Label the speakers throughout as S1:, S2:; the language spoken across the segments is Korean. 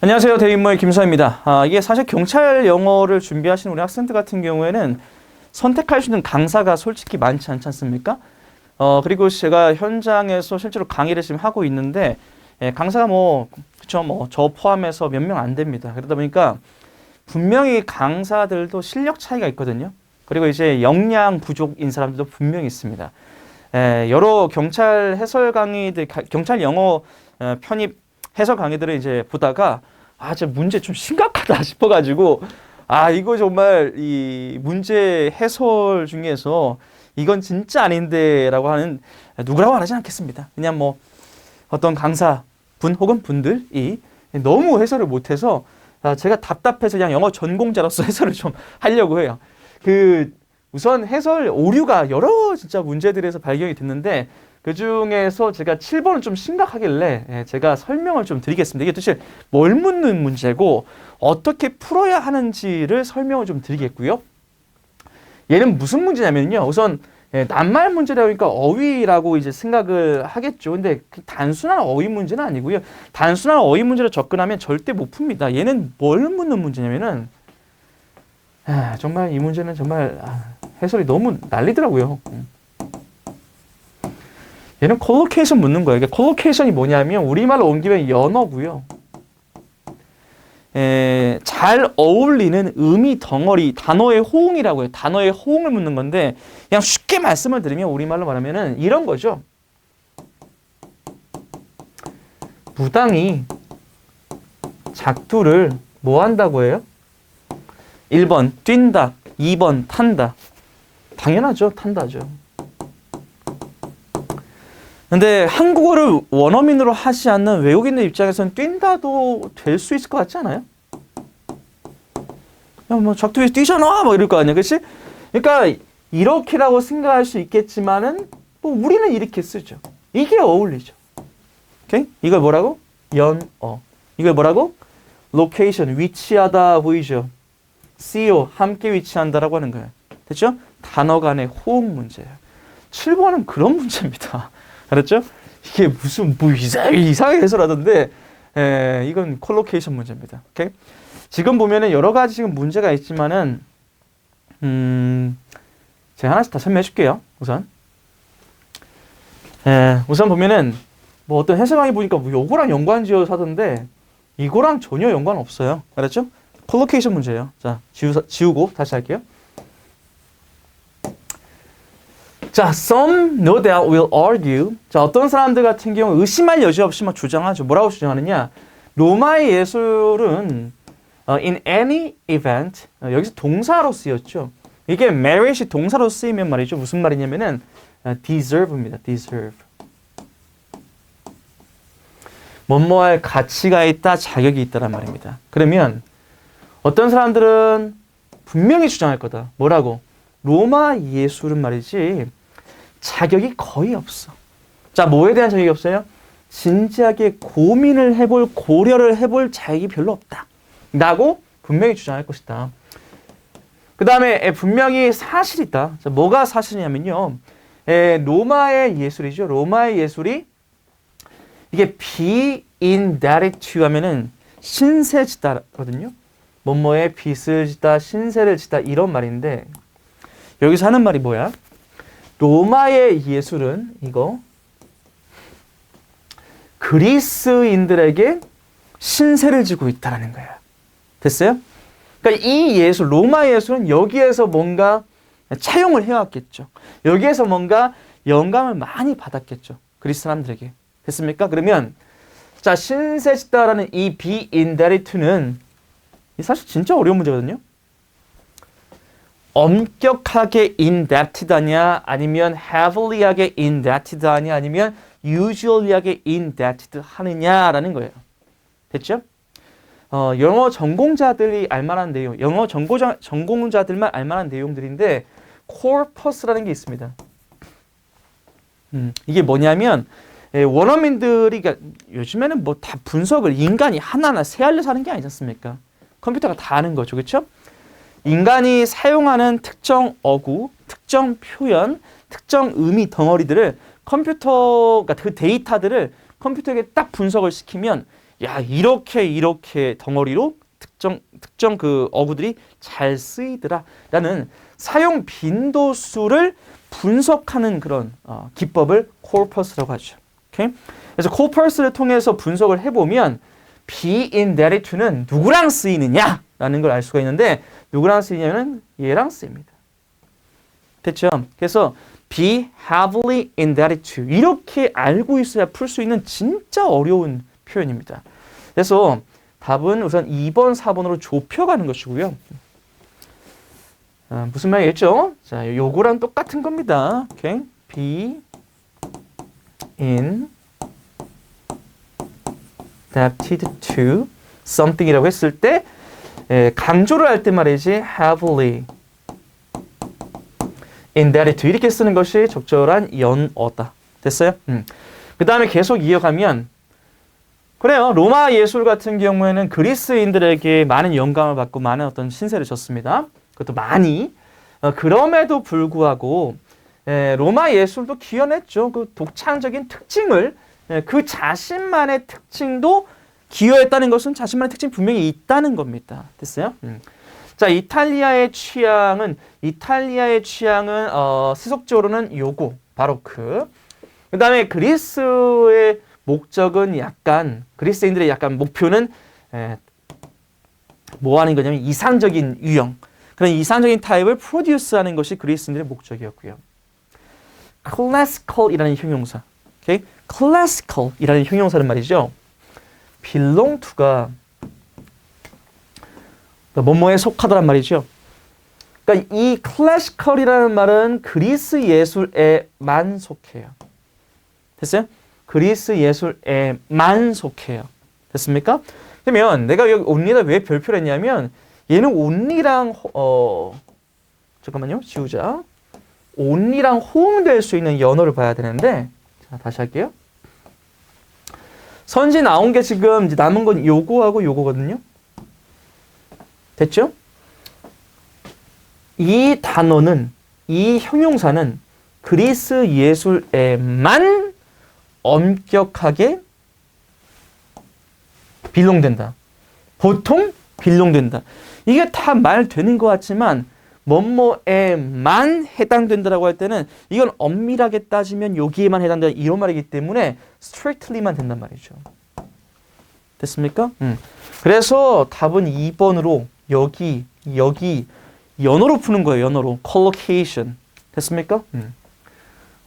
S1: 안녕하세요. 대인모의 김서입니다. 이게 사실 경찰 영어를 준비하시는 우리 학생들 같은 경우에는 선택할 수 있는 강사가 솔직히 많지 않지 않습니까? 그리고 제가 현장에서 실제로 강의를 지금 하고 있는데, 강사가 저 포함해서 몇 명 안 됩니다. 그러다 보니까 분명히 강사들도 실력 차이가 있거든요. 그리고 이제 역량 부족인 사람들도 분명히 있습니다. 여러 경찰 해설 강의들, 경찰 영어 편입 해설 강의들을 이제 보다가 진짜 문제 좀 심각하다 싶어가지고 이거 정말 이 문제 해설 중에서 이건 진짜 아닌데라고 하는 누구라고 하지 않겠습니다. 그냥 어떤 강사분 혹은 분들이 너무 해설을 못해서 제가 답답해서 그냥 영어 전공자로서 해설을 좀 하려고 해요. 우선 해설 오류가 여러 진짜 문제들에서 발견이 됐는데 그 중에서 제가 7번은 좀 심각하길래 제가 설명을 좀 드리겠습니다. 이게 도대체 뭘 묻는 문제고 어떻게 풀어야 하는지를 설명을 좀 드리겠고요. 얘는 무슨 문제냐면요. 우선 낱말 문제라고 하니까 어휘라고 이제 생각을 하겠죠. 근데 단순한 어휘 문제는 아니고요. 단순한 어휘 문제로 접근하면 절대 못 풉니다. 얘는 뭘 묻는 문제냐면은 정말 이 문제는 정말 해설이 너무 난리더라고요. 얘는 콜로케이션 묻는 거예요. 콜로케이션이 뭐냐면 우리말로 옮기면 연어고요. 잘 어울리는 의미 덩어리, 단어의 호응이라고 해요. 단어의 호응을 묻는 건데 그냥 쉽게 말씀을 드리면 우리말로 말하면은 이런 거죠. 무당이 작두를 뭐 한다고 해요? 1번 뛴다, 2번 탄다. 당연하죠. 탄다죠. 근데 한국어를 원어민으로 하지 않는 외국인들 입장에서는 뛴다도 될 수 있을 것 같지 않아요? 야, 작두에서 뛰잖아! 이럴 거 아니야. 그치? 그러니까, 이렇게라고 생각할 수 있겠지만은, 우리는 이렇게 쓰죠. 이게 어울리죠. 오케이? 이걸 뭐라고? 연어. 이걸 뭐라고? 로케이션, 위치하다 보이죠? CO, 함께 위치한다라고 하는 거예요. 됐죠? 단어 간의 호응 문제예요. 7번은 그런 문제입니다. 알았죠? 이게 무슨 이상하게 해설하던데 이건 콜로케이션 문제입니다. 오케이? 지금 보면은 여러 가지 지금 문제가 있지만은 제가 하나씩 다 설명해 줄게요. 우선 보면은 어떤 해설 강의 보니까 요거랑 연관지어서 하던데 이거랑 전혀 연관 없어요. 알았죠? 콜로케이션 문제예요. 자, 지우고 다시 할게요. 자, some no doubt will argue. 자, 어떤 사람들 같은 경우 의심할 여지 없이 주장하죠. 뭐라고 주장하느냐? 로마의 예술은 in any event 여기서 동사로 쓰였죠. 이게 merit이 동사로 쓰이면 말이죠. 무슨 말이냐면은 deserve입니다. deserve. 뭐뭐할 가치가 있다, 자격이 있다란 말입니다. 그러면 어떤 사람들은 분명히 주장할 거다. 뭐라고? 로마 예술은 말이지 자격이 거의 없어. 자, 뭐에 대한 자격이 없어요? 진지하게 고려를 해볼 자격이 별로 없다. 라고 분명히 주장할 것이다. 그 다음에 분명히 사실이다. 자, 뭐가 사실이냐면요. 로마의 예술이죠. 로마의 예술이 이게 be indebted to 하면은 신세지다거든요. 뭐뭐에 빚을 지다, 신세를 지다 이런 말인데 여기서 하는 말이 뭐야? 로마의 예술은 이거 그리스인들에게 신세를 지고 있다는 거야. 됐어요? 그러니까 이 예술, 로마 예술은 여기에서 뭔가 차용을 해왔겠죠. 여기에서 뭔가 영감을 많이 받았겠죠. 그리스 사람들에게. 됐습니까? 그러면 자, 신세 지다라는 이 be indebted to는 사실 진짜 어려운 문제거든요. 엄격하게 indebted하냐 아니면 heavily하게 indebted하냐 아니면 usually하게 indebted 하느냐라는 거예요. 됐죠? 영어 전공자들이 알만한 내용, 영어 전공자들만 알만한 내용들인데 corpus라는 게 있습니다. 이게 뭐냐면 원어민들이 요즘에는 다 분석을 인간이 하나하나 새알려서 하는 게 아니지 않습니까? 컴퓨터가 다 하는 거죠. 그렇죠? 인간이 사용하는 특정 어구, 특정 표현, 특정 의미 덩어리들을 컴퓨터가 그 데이터들을 컴퓨터에게 딱 분석을 시키면 야, 이렇게 덩어리로 특정 그 어구들이 잘 쓰이더라라는 사용 빈도수를 분석하는 그런 기법을 corpus라고 하죠. 오케이? 그래서 corpus를 통해서 분석을 해보면 be indebted to는 누구랑 쓰이느냐라는 걸 알 수가 있는데 누구랑 쓰이냐면 얘랑 쓰입니다. 됐죠? 그래서 be heavily indebted to 이렇게 알고 있어야 풀 수 있는 진짜 어려운 표현입니다. 그래서 답은 우선 2번, 4번으로 좁혀가는 것이고요. 무슨 말이겠죠? 자, 요거랑 똑같은 겁니다. 오케이? be indebted to something이라고 했을 때 강조를 할 때 말이지 heavily indebted to 이렇게 쓰는 것이 적절한 연어다. 됐어요? 그 다음에 계속 이어가면 그래요. 로마 예술 같은 경우에는 그리스인들에게 많은 영감을 받고 많은 어떤 신세를 졌습니다. 그것도 많이. 그럼에도 불구하고 로마 예술도 기여했죠. 그 독창적인 특징을 그 자신만의 특징도 기여했다는 것은 자신만의 특징이 분명히 있다는 겁니다. 됐어요? 자, 이탈리아의 취향은 세속적으로는 요고 바로크. 그 다음에 그리스의 목적은 그리스인들의 약간 목표는 뭐 하는 거냐면 이상적인 유형, 그런 이상적인 타입을 프로듀스하는 것이 그리스인들의 목적이었고요. classical이라는 형용사, 오케이? classical이라는 형용사는 말이죠. belong to가 뭐뭐에 속하다란 말이죠. 그러니까 이 classical이라는 말은 그리스 예술에만 속해요. 됐어요? 그리스 예술에만 속해요. 됐습니까? 그러면 내가 여기 only에다 왜 별표를 했냐면 얘는 only랑 잠깐만요. 지우자. only랑 호응될 수 있는 연어를 봐야 되는데 자, 다시 할게요. 선지 나온 게 지금 이제 남은 건 요거하고 요거거든요. 됐죠? 이 단어는 이 형용사는 그리스 예술에만 엄격하게 빌롱된다. 보통 빌롱된다. 이게 다 말 되는 것 같지만 뭐뭐에만 해당된다라고 할 때는 이건 엄밀하게 따지면 여기에만 해당된다 이런 말이기 때문에 strictly만 된단 말이죠. 됐습니까? 그래서 답은 2번으로 여기 연어로 푸는 거예요. 연어로 collocation. 됐습니까?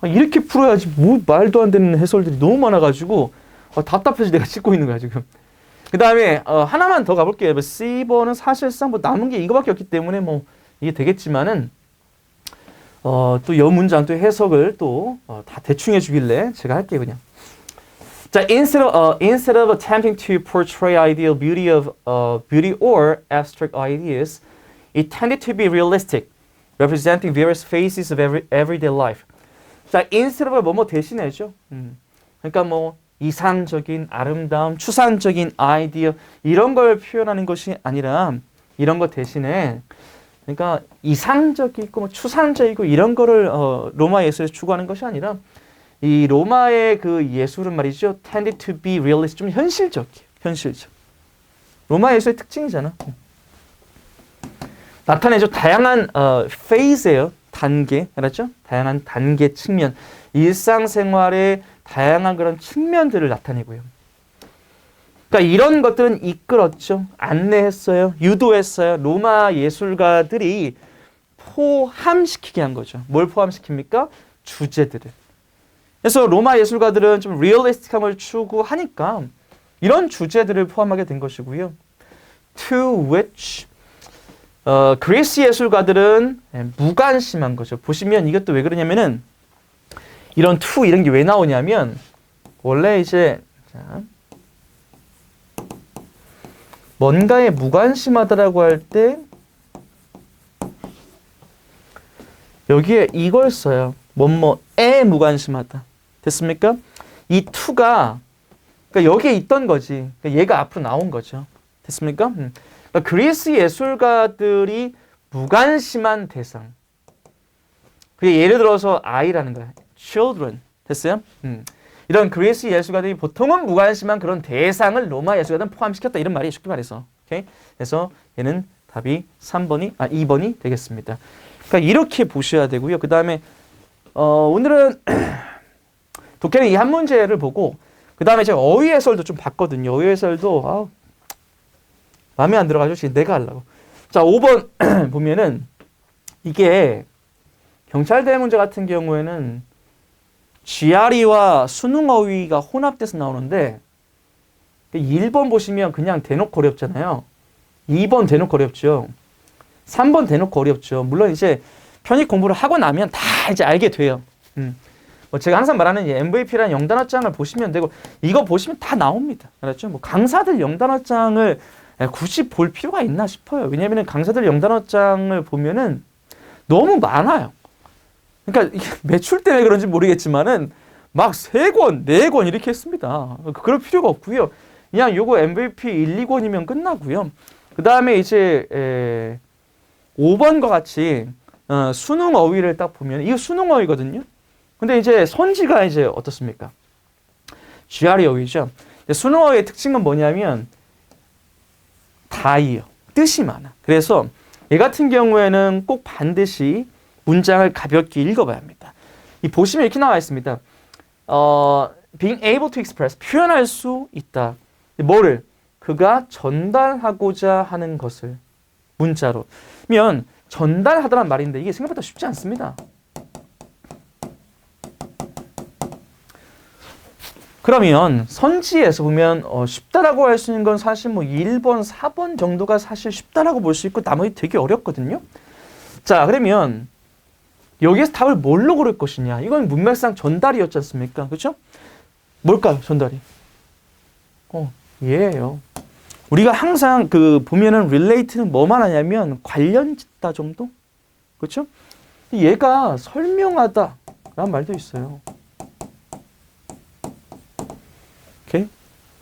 S1: 이렇게 풀어야지 뭐 말도 안 되는 해설들이 너무 많아가지고 답답해서 내가 찍고 있는 거야 지금. 그 다음에 하나만 더 가볼게요. C번은 사실상 뭐 남은 게 이거밖에 없기 때문에 뭐 이게 되겠지만은 또 이 문장 또 해석을 또 다 대충 해주길래 제가 할게요 그냥. 자, instead of attempting to portray ideal beauty or abstract ideas, it tended to be realistic, representing various phases of everyday life. 자, instead of 뭐뭐 대신해죠. 그러니까 뭐 이상적인 아름다움, 추상적인 아이디어 이런 걸 표현하는 것이 아니라 이런 것 대신에 그러니까 이상적이고 뭐 추상적이고 이런 거를 로마 예술에서 추구하는 것이 아니라 이 로마의 그 예술은 말이죠. tended to be realistic, 좀 현실적이에요. 현실적. 로마 예술의 특징이잖아. 나타내죠. 다양한 phase예요. 단계, 알았죠? 다양한 단계 측면, 일상생활의 다양한 그런 측면들을 나타내고요. 그러니까 이런 것들은 이끌었죠. 안내했어요. 유도했어요. 로마 예술가들이 포함시키게 한 거죠. 뭘 포함시킵니까? 주제들을. 그래서 로마 예술가들은 좀 리얼리스틱함을 추구하니까 이런 주제들을 포함하게 된 것이고요. To which 그리스 예술가들은 무관심한 거죠. 보시면 이것도 왜 그러냐면은 이런 to 이런 게 왜 나오냐면 원래 이제 뭔가에 무관심하다라고 할 때 여기에 이걸 써요. 뭐뭐에 무관심하다. 됐습니까? 이 to가 그러니까 여기에 있던 거지. 그러니까 얘가 앞으로 나온 거죠. 됐습니까? 그러니까 그리스 예술가들이 무관심한 대상. 그게 예를 들어서 아이라는 거야. children. 됐어요? 이런 그리스 예술가들이 보통은 무관심한 그런 대상을 로마 예술가들은 포함시켰다. 이런 말이 쉽게 말해서. 오케이? 그래서 얘는 답이 2번이 되겠습니다. 그러니까 이렇게 보셔야 되고요. 그 다음에 오늘은 독해는 이 한 문제를 보고 그 다음에 제가 어휘 해설도 좀 봤거든요. 어휘 해설도 마음에 안 들어가지고 지금 내가 하려고. 자, 5번 보면은 이게 경찰대 문제 같은 경우에는 GRE와 수능 어휘가 혼합돼서 나오는데 1번 보시면 그냥 대놓고 어렵잖아요. 2번 대놓고 어렵죠. 3번 대놓고 어렵죠. 물론 이제 편입 공부를 하고 나면 다 이제 알게 돼요. 뭐 제가 항상 말하는 MVP라는 영단어장을 보시면 되고 이거 보시면 다 나옵니다. 알았죠? 뭐 강사들 영단어장을 굳이 볼 필요가 있나 싶어요. 왜냐하면 강사들 영단어장을 보면은 너무 많아요. 그러니까 이게 매출 때문에 그런지 모르겠지만은 막 3권, 4권 이렇게 했습니다. 그럴 필요가 없고요. 그냥 요거 MVP 1, 2권이면 끝나고요. 그 다음에 이제 5번과 같이 수능 어휘를 딱 보면 이거 수능 어휘거든요. 근데 이제 선지가 이제 어떻습니까? GRE 어휘죠. 수능 어휘의 특징은 뭐냐면 다이어, 뜻이 많아. 그래서 얘 같은 경우에는 꼭 반드시 문장을 가볍게 읽어봐야 합니다. 이 보시면 이렇게 나와 있습니다. being able to express, 표현할 수 있다. 뭐를? 그가 전달하고자 하는 것을 문자로. 면 전달하다란 말인데 이게 생각보다 쉽지 않습니다. 그러면 선지에서 보면 쉽다라고 할 수 있는 건 사실 뭐 1번, 4번 정도가 사실 쉽다라고 볼 수 있고 나머지 되게 어렵거든요. 자, 그러면 여기에서 답을 뭘로 고를 것이냐? 이건 문맥상 전달이었지 않습니까? 그렇죠? 뭘까요? 전달이. 얘예요. 우리가 항상 보면은 relate는 뭐만 하냐면 관련짓다 정도? 그렇죠? 얘가 설명하다 라는 말도 있어요. 오케이?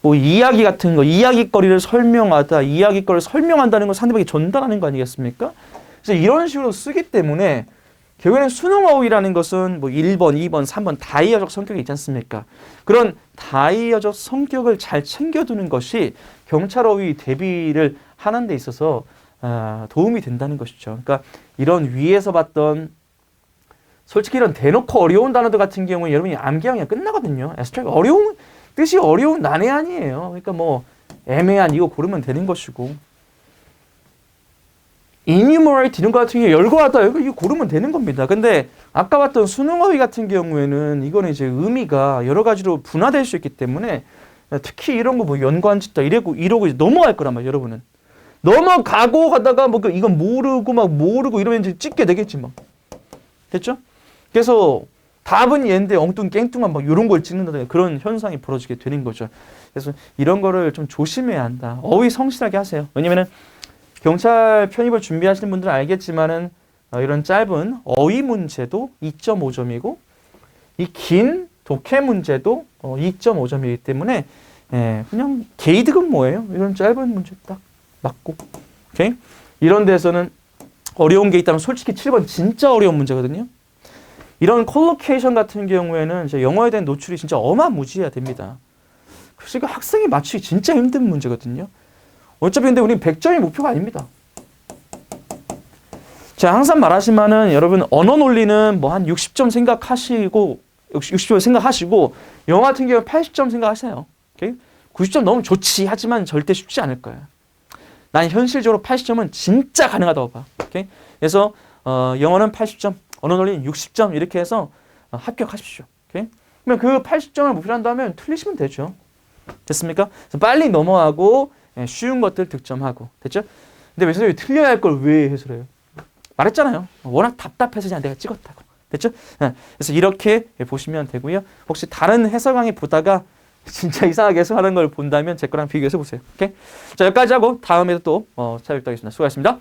S1: 뭐 이야기 같은 거, 이야기거리를 설명하다, 이야기거리를 설명한다는 건 상대방에게 전달하는 거 아니겠습니까? 그래서 이런 식으로 쓰기 때문에 결국에는 수능 어휘라는 것은 뭐 1번, 2번, 3번 다이어적 성격이 있지 않습니까? 그런 다이어적 성격을 잘 챙겨두는 것이 경찰 어휘 대비를 하는 데 있어서 도움이 된다는 것이죠. 그러니까 이런 위에서 봤던 솔직히 이런 대놓고 어려운 단어들 같은 경우에 여러분이 암기하면 끝나거든요. 어려운 뜻이 어려운 난해한이에요. 그러니까 뭐 애매한 이거 고르면 되는 것이고 enumerate 이런 거 같은 경우에 열거하다 이거 고르면 되는 겁니다. 근데 아까 봤던 수능 어휘 같은 경우에는 이거는 이제 의미가 여러 가지로 분화될 수 있기 때문에 특히 이런 거 뭐 연관짓다 이러고 이제 넘어갈 거란 말이에요, 여러분은. 넘어가고 가다가 뭐 이건 모르고 이러면 이제 찍게 되겠지 뭐. 됐죠? 그래서 답은 얘인데 엉뚱깽뚱한 막 이런 걸 찍는다든가 그런 현상이 벌어지게 되는 거죠. 그래서 이런 거를 좀 조심해야 한다. 어휘 성실하게 하세요. 왜냐면은 경찰 편입을 준비하시는 분들은 알겠지만은 이런 짧은 어휘 문제도 2.5점이고 이 긴 독해 문제도 2.5점이기 때문에 그냥 개이득은 뭐예요? 이런 짧은 문제 딱 맞고 오케이? 이런 데서는 어려운 게 있다면 솔직히 7번 진짜 어려운 문제거든요. 이런 콜로케이션 같은 경우에는 영어에 대한 노출이 진짜 어마무지해야 됩니다. 그래서 이거 학생이 맞추기 진짜 힘든 문제거든요. 어차피 근데 우리는 100점이 목표가 아닙니다. 제가 항상 말하지만은 여러분 언어 논리는 뭐 한 60점 생각하시고 60점 생각하시고 영어 같은 경우는 80점 생각하세요. 오케이? 90점 넘으면 좋지 하지만 절대 쉽지 않을 거예요. 난 현실적으로 80점은 진짜 가능하다고 봐. 오케이? 그래서 영어는 80점, 언어 논리는 60점 이렇게 해서 합격하십시오. 오케이? 그러면 그 80점을 목표로 한다면 틀리시면 되죠. 됐습니까? 그래서 빨리 넘어가고 쉬운 것들 득점하고 됐죠? 근데 왜 선생님이 틀려야 할 걸 왜 해설해요? 말했잖아요. 워낙 답답해서 그냥 내가 찍었다고. 됐죠? 그래서 이렇게 보시면 되고요. 혹시 다른 해설 강의 보다가 진짜 이상하게 해석하는 걸 본다면 제 거랑 비교해서 보세요. 오케이? 자, 여기까지 하고 다음에도 또 찾아뵙도록 하겠습니다. 수고하셨습니다.